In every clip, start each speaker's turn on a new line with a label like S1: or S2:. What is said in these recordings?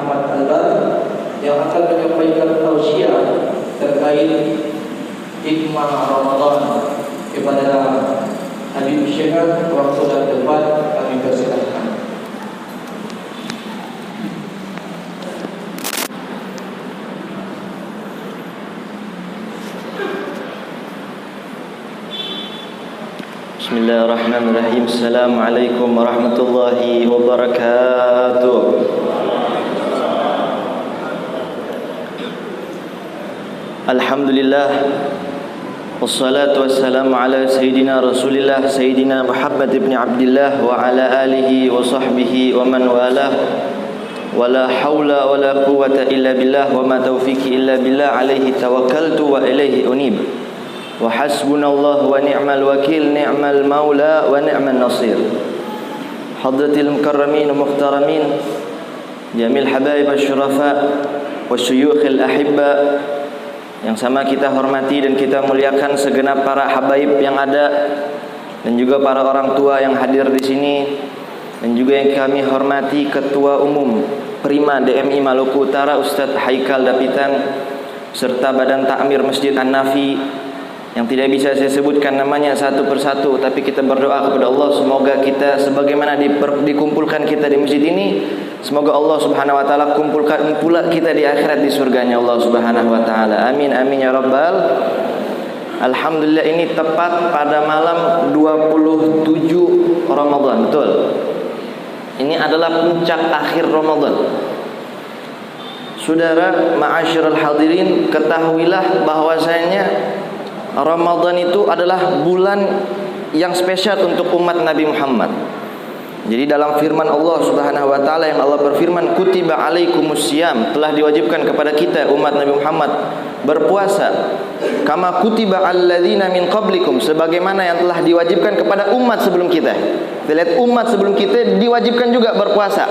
S1: Ahmad Albar yang akan menyampaikan tausiah terkait hikmah Ramadan kepada Habib Syekh. Waktu dan tempat kami persilahkan.
S2: Bismillahirrahmanirrahim. Assalamualaikum warahmatullahi wabarakatuh. Alhamdulillah, wassalatu wassalamu ala Sayyidina Rasulillah Sayyidina Muhammad ibn Abdillah wa ala alihi wa sahbihi wa man walah. Wala hawla wala quwwata illa billah wa ma taufiqi illa billah, alaihi tawakkaltu wa ilaihi unib. Wa hasbunallahu wa ni'mal wakil, ni'mal maula wa ni'mal nasir. Hadratil mukarramin wa muhtaramin, jamil habaib asyurafa wa syuyukhil ahibba, yang sama kita hormati dan kita muliakan segenap para habaib yang ada, dan juga para orang tua yang hadir di sini, dan juga yang kami hormati Ketua Umum Prima DMI Maluku Utara Ustadz Haikal Dapitan, serta Badan Takmir Masjid An-Nafi yang tidak bisa saya sebutkan namanya satu persatu, tapi kita berdoa kepada Allah semoga kita sebagaimana dikumpulkan kita di masjid ini, semoga Allah Subhanahu wa taala kumpulkan pula kita di akhirat di surganya Allah Subhanahu wa taala. Amin amin ya rabbal. Alhamdulillah, ini tepat pada malam 27 Ramadan, betul. Ini adalah puncak akhir Ramadan. Saudara ma'asyiral hadirin, ketahuilah bahwasanya Ramadan itu adalah bulan yang spesial untuk umat Nabi Muhammad. Jadi dalam firman Allah Subhanahu wa taala, yang Allah berfirman, kutiba alaikumusiyam, telah diwajibkan kepada kita umat Nabi Muhammad berpuasa, kama kutiba alladzina min qablikum, sebagaimana yang telah diwajibkan kepada umat sebelum kita. Kita lihat umat sebelum kita diwajibkan juga berpuasa.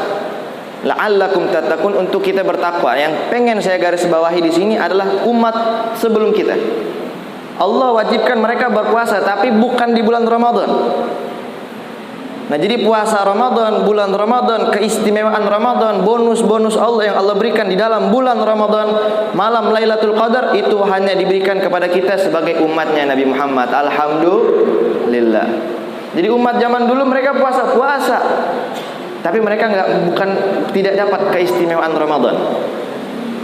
S2: La'allakum tattaqun, untuk kita bertakwa. Yang pengen saya garis bawahi di sini adalah umat sebelum kita. Allah wajibkan mereka berpuasa, tapi bukan di bulan Ramadan. Nah, jadi puasa Ramadan, bulan Ramadan, keistimewaan Ramadan, bonus-bonus Allah yang Allah berikan di dalam bulan Ramadan, malam Lailatul Qadar, itu hanya diberikan kepada kita sebagai umatnya Nabi Muhammad. Alhamdulillah. Jadi umat zaman dulu mereka puasa, tapi mereka tidak dapat keistimewaan Ramadan.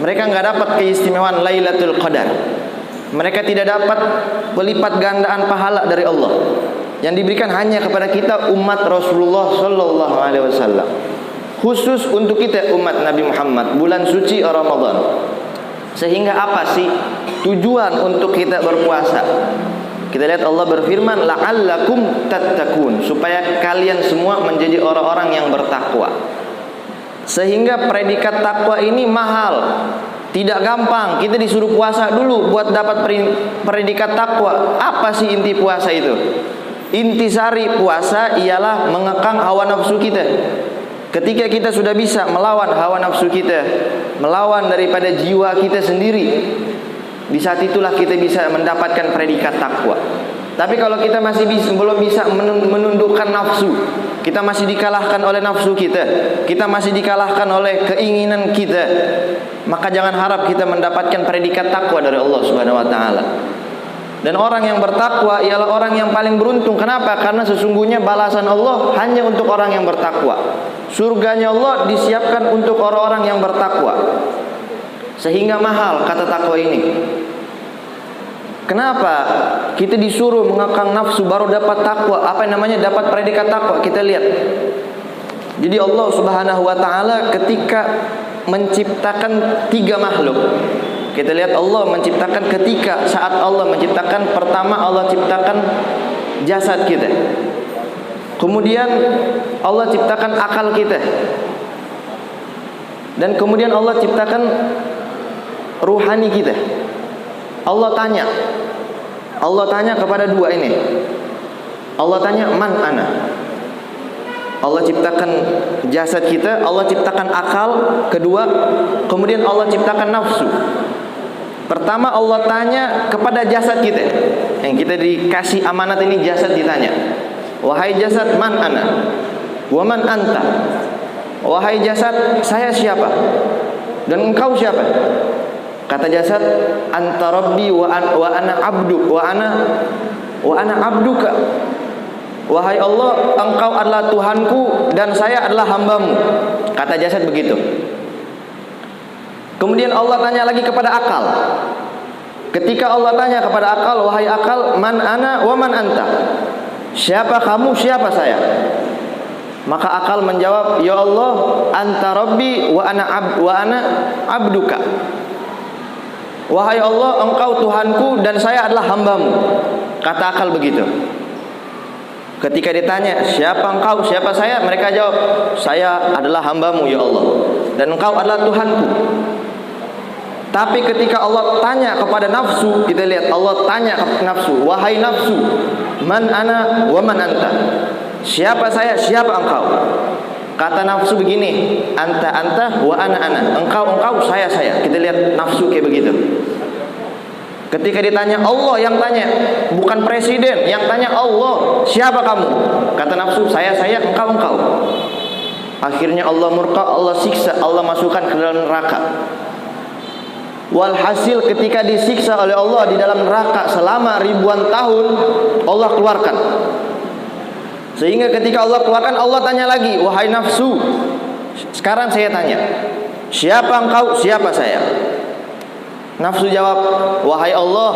S2: Mereka nggak dapat keistimewaan Lailatul Qadar. Mereka tidak dapat melipat gandaan pahala dari Allah. Yang diberikan hanya kepada kita umat Rasulullah sallallahu alaihi wasallam. Khusus untuk kita umat Nabi Muhammad, bulan suci Ramadan. Sehingga apa sih tujuan untuk kita berpuasa? Kita lihat Allah berfirman, la'allakum tattaqun, supaya kalian semua menjadi orang-orang yang bertakwa. Sehingga predikat takwa ini mahal. Tidak gampang, kita disuruh puasa dulu buat dapat predikat takwa. Apa sih inti puasa itu? Intisari puasa ialah mengekang hawa nafsu kita. Ketika kita sudah bisa melawan hawa nafsu kita, melawan daripada jiwa kita sendiri, di saat itulah kita bisa mendapatkan predikat takwa. Tapi kalau kita belum bisa menundukkan nafsu, kita masih dikalahkan oleh nafsu kita masih dikalahkan oleh keinginan kita, maka jangan harap kita mendapatkan predikat takwa dari Allah Subhanahu wa taala. Dan orang yang bertakwa ialah orang yang paling beruntung. Kenapa? Karena sesungguhnya balasan Allah hanya untuk orang yang bertakwa. Surganya Allah disiapkan untuk orang-orang yang bertakwa. Sehingga mahal kata takwa ini. Kenapa kita disuruh mengekang nafsu baru dapat takwa? Apa yang namanya dapat predikat takwa? Kita lihat. Jadi Allah Subhanahu wa taala ketika menciptakan 3 makhluk, kita lihat Allah menciptakan, ketika saat Allah menciptakan, pertama Allah ciptakan jasad kita. Kemudian Allah ciptakan akal kita. Dan kemudian Allah ciptakan ruhani kita. Allah tanya kepada 2 ini. Allah tanya, man ana? Allah ciptakan jasad kita, Allah ciptakan akal, kedua, kemudian Allah ciptakan nafsu. Pertama Allah tanya kepada jasad kita, yang kita dikasih amanat ini, jasad ditanya, wahai jasad, man ana? Wa man anta? wahai jasad, saya siapa? Dan engkau siapa? Kata jasad, anta rabbi wa ana abdu wa ana abduka. Wahai Allah, engkau adalah Tuhanku dan saya adalah hambamu. Kata jasad begitu. Kemudian Allah tanya lagi kepada akal. Ketika Allah tanya kepada akal, wahai akal, man ana wa man anta? Siapa kamu, siapa saya? Maka akal menjawab, ya Allah, anta rabbi wa ana abduka. Wahai Allah, engkau Tuhanku dan saya adalah hambamu. Kata akal begitu. Ketika ditanya, siapa engkau, siapa saya? Mereka jawab, saya adalah hambamu ya Allah, dan engkau adalah Tuhanku. Tapi ketika Allah tanya kepada nafsu, kita lihat Allah tanya kepada nafsu, wahai nafsu, man ana wa man anta? Siapa saya, siapa engkau? Kata nafsu begini, anta wa ana. Engkau, saya. Kita lihat nafsu kayak begitu. Ketika ditanya, Allah yang tanya, bukan presiden yang tanya, Allah, siapa kamu? Kata nafsu, saya, engkau. Akhirnya Allah murka, Allah siksa, Allah masukkan ke dalam neraka. Walhasil ketika disiksa oleh Allah di dalam neraka selama ribuan tahun, Allah keluarkan. Sehingga ketika Allah keluarkan, Allah tanya lagi, wahai nafsu, sekarang saya tanya, siapa engkau, siapa saya? Nafsu jawab, wahai Allah,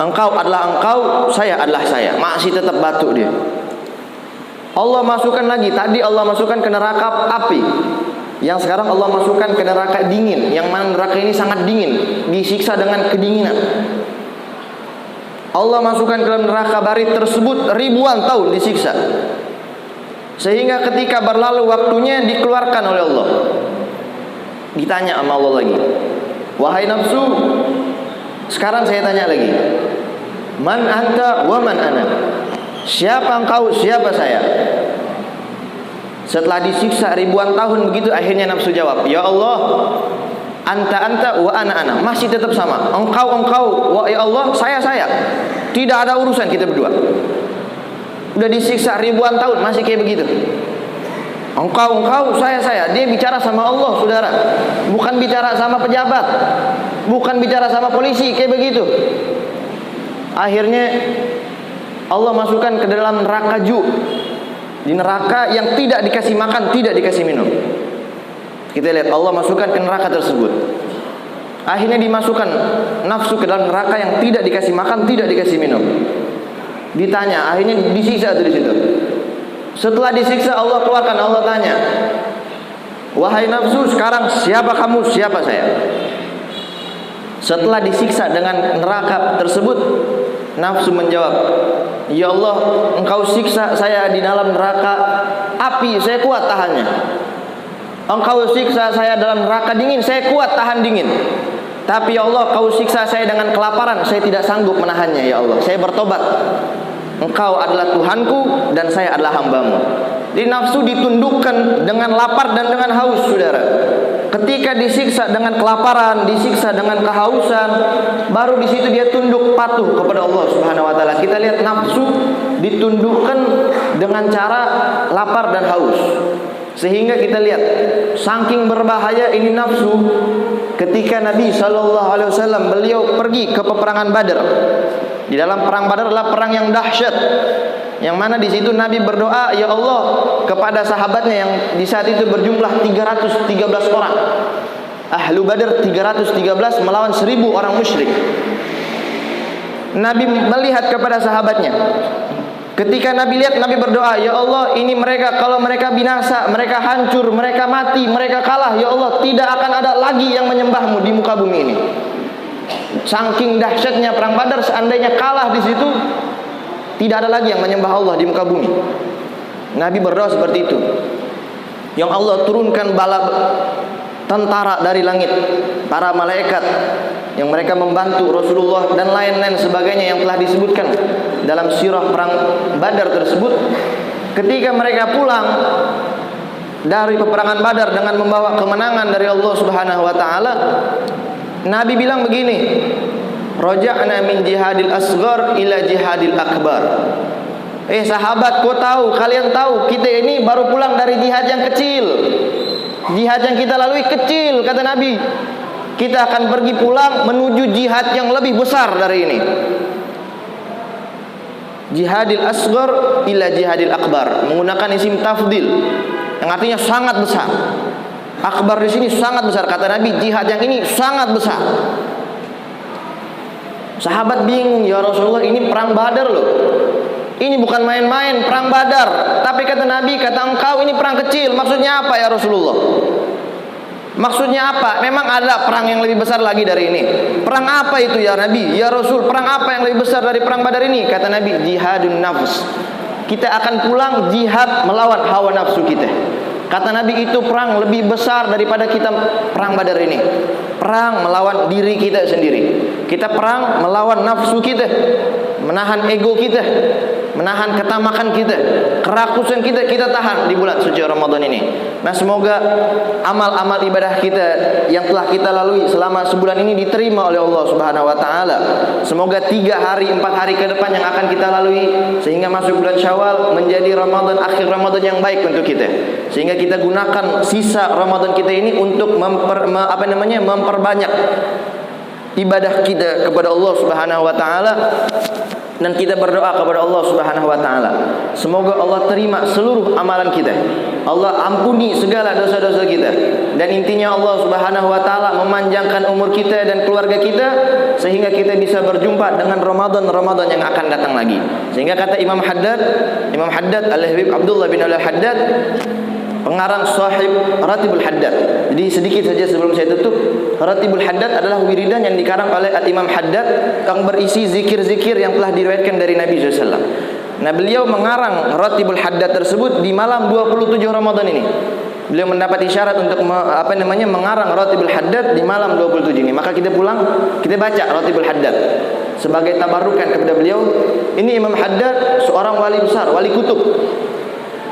S2: engkau adalah engkau, saya adalah saya. Masih tetap batuk dia. Allah masukkan lagi. Tadi Allah masukkan ke neraka api, yang sekarang Allah masukkan ke neraka dingin, yang mana neraka ini sangat dingin, disiksa dengan kedinginan. Allah masukkan ke dalam neraka barit tersebut ribuan tahun disiksa. Sehingga ketika berlalu waktunya dikeluarkan oleh Allah. Ditanya sama Allah lagi, wahai nafsu, sekarang saya tanya lagi, man anta wa man ana? Siapa engkau, siapa saya? Setelah disiksa ribuan tahun begitu, akhirnya nafsu jawab, ya Allah, anta wa ana. Masih tetap sama, engkau, ya Allah, saya. Tidak ada urusan kita berdua. Udah disiksa ribuan tahun masih kayak begitu. Engkau, saya. Dia bicara sama Allah, saudara. Bukan bicara sama pejabat, bukan bicara sama polisi, kayak begitu. Akhirnya Allah masukkan ke dalam neraka di neraka yang tidak dikasih makan, tidak dikasih minum. Kita lihat Allah masukkan ke neraka tersebut. Akhirnya dimasukkan nafsu ke dalam neraka yang tidak dikasih makan, tidak dikasih minum. Ditanya, akhirnya disiksa dari situ. Setelah disiksa Allah keluarkan, Allah tanya, wahai nafsu, sekarang siapa kamu, siapa saya? Setelah disiksa dengan neraka tersebut, nafsu menjawab, ya Allah, engkau siksa saya di dalam neraka api, saya kuat tahannya. Engkau siksa saya dalam neraka dingin, saya kuat tahan dingin. Tapi ya Allah, kau siksa saya dengan kelaparan, saya tidak sanggup menahannya ya Allah. Saya bertobat. Engkau adalah Tuhanku dan saya adalah hambamu. Jadi nafsu ditundukkan dengan lapar dan dengan haus, saudara. Ketika disiksa dengan kelaparan, disiksa dengan kehausan, baru di situ dia tunduk patuh kepada Allah Subhanahu wa taala. Kita lihat nafsu ditundukkan dengan cara lapar dan haus. Sehingga kita lihat saking berbahaya ini nafsu. Ketika Nabi SAW beliau pergi ke peperangan Badar. Di dalam perang Badar adalah perang yang dahsyat, yang mana di situ Nabi berdoa, ya Allah, kepada sahabatnya yang di saat itu berjumlah 313 orang. Ahlu Badar 313 melawan 1000 orang musyrik. Nabi melihat kepada sahabatnya. Ketika Nabi lihat, Nabi berdoa, ya Allah, ini mereka, kalau mereka binasa, mereka hancur, mereka mati, mereka kalah, ya Allah, tidak akan ada lagi yang menyembahmu di muka bumi ini. Saking dahsyatnya perang Badar, seandainya kalah di situ, tidak ada lagi yang menyembah Allah di muka bumi. Nabi berdoa seperti itu. Yang Allah turunkan bala tentara dari langit, para malaikat yang mereka membantu Rasulullah dan lain-lain sebagainya yang telah disebutkan dalam sirah perang Badar tersebut. Ketika mereka pulang dari peperangan Badar dengan membawa kemenangan dari Allah Subhanahu wa taala, Nabi bilang begini, raja'na min jihadil asghar ila jihadil akbar. Sahabat, kau tahu, kalian tahu, kita ini baru pulang dari jihad yang kecil Jihad yang kita lalui kecil, kata Nabi. Kita akan pergi pulang menuju jihad yang lebih besar dari ini. Jihadil asghar ila jihadil akbar, menggunakan isim tafdil yang artinya sangat besar. Akbar di sini sangat besar, kata Nabi. Jihad yang ini sangat besar. Sahabat bingung, ya Rasulullah, ini perang Badar loh. Ini bukan main-main, perang Badar. Tapi kata Nabi, kata engkau ini perang kecil. Maksudnya apa ya Rasulullah? Maksudnya apa? Memang ada perang yang lebih besar lagi dari ini. Perang apa itu ya Nabi? Ya Rasul, perang apa yang lebih besar dari perang Badar ini? Kata Nabi, jihadun nafs. Kita akan pulang jihad melawan hawa nafsu kita. Kata Nabi, itu perang lebih besar daripada kita perang Badar ini. Perang melawan diri kita sendiri. Kita perang melawan nafsu kita, menahan ego kita, menahan ketamakan kita, kerakusan kita, kita tahan di bulan suci Ramadan ini. Nah, semoga amal-amal ibadah kita yang telah kita lalui selama sebulan ini diterima oleh Allah Subhanahu wa taala. Semoga 3 hari 4 hari ke depan yang akan kita lalui sehingga masuk bulan Syawal menjadi Ramadan, akhir Ramadan yang baik untuk kita. Sehingga kita gunakan sisa Ramadan kita ini untuk memperbanyak ibadah kita kepada Allah Subhanahu wa taala, dan kita berdoa kepada Allah Subhanahu wa taala. Semoga Allah terima seluruh amalan kita. Allah ampuni segala dosa-dosa kita. Dan intinya Allah Subhanahu wa taala memanjangkan umur kita dan keluarga kita sehingga kita bisa berjumpa dengan Ramadan yang akan datang lagi. Sehingga kata Imam Haddad Al-Habib Abdullah bin Al-Haddad, pengarang Sahib Ratibul Haddad. Jadi sedikit saja sebelum saya tutup, Ratibul Haddad adalah wiridan yang dikarang oleh Imam Haddad yang berisi zikir-zikir yang telah diriwayatkan dari Nabi SAW. Nah, beliau mengarang Ratibul Haddad tersebut di malam 27 Ramadan ini. Beliau mendapat isyarat untuk mengarang Ratibul Haddad di malam 27 ini. Maka kita pulang, kita baca Ratibul Haddad sebagai tabarukan kepada beliau. Ini Imam Haddad seorang wali besar, wali kutub.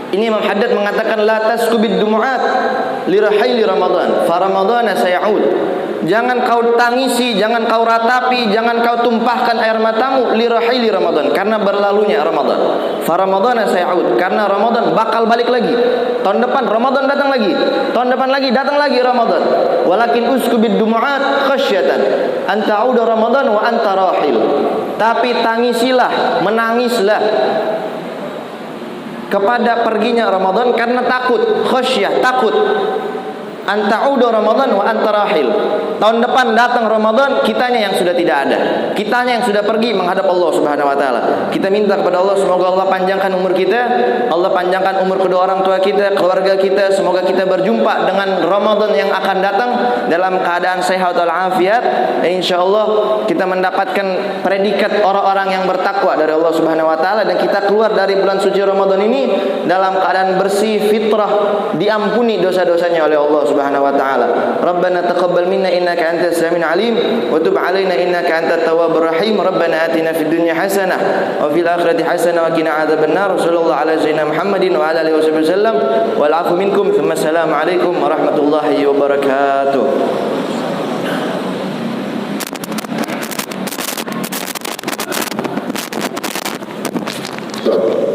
S2: Ini Imam Haddad mengatakan, la taskubid dumu'at li rahaili Ramadan, fa Ramadana sayauд. Jangan kau tangisi, jangan kau ratapi, jangan kau tumpahkan air matamu li rahaili Ramadan, karena berlalunya Ramadan. Fa Ramadana sayauд, karena Ramadan bakal balik lagi. Tahun depan Ramadan datang lagi. Tahun depan lagi datang lagi Ramadan. Walakin uskubid dumu'at khasyatan an ta'uda Ramadan wa anta rahil. Tapi tangisilah, menangislah kepada perginya Ramadan karena takut, khasyah, takut. Anta'udu Ramadan wa anta rahil. Tahun depan datang Ramadan, kitanya yang sudah tidak ada. Kitanya yang sudah pergi menghadap Allah Subhanahu wa taala. Kita minta kepada Allah semoga Allah panjangkan umur kita, Allah panjangkan umur kedua orang tua kita, keluarga kita. Semoga kita berjumpa dengan Ramadan yang akan datang dalam keadaan sehat walafiat. Insyaallah kita mendapatkan predikat orang-orang yang bertakwa dari Allah Subhanahu wa taala, dan kita keluar dari bulan suci Ramadan ini dalam keadaan bersih, fitrah, diampuni dosa-dosanya oleh Allah Subhanahu wa taala. Rabbana taqabbal minna innaka antas samiul alim wa tub alaina innaka antat tawwabur rahim. Rabbana atina fid dunya hasanah wa fil akhirati hasanah wa qina adzabannar. Sallallahu ala sayyidina Muhammadin wa ala alihi wasallam. Wal afu minkum. Thumma assalamu alaikum warahmatullahi wabarakatuh.
S3: So